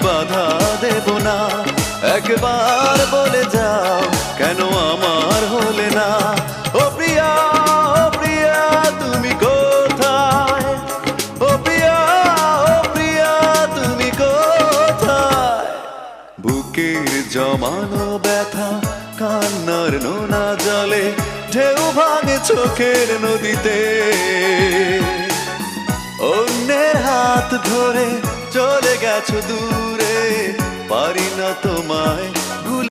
বাধা দেব না। একবার বলে যাও কেন আমার হলে না। ও প্রিয়া, ও প্রিয়া তুমি কোথায়? ও প্রিয়া, ও প্রিয়া তুমি কোথায়? বুকের জমানো ব্যথা কান্নার নোনা জলে ঢেউ ভাঙে চোখের নদীতে। অন্যের হাত ধরে চলে গেছো দূরে, পারি না তোমায়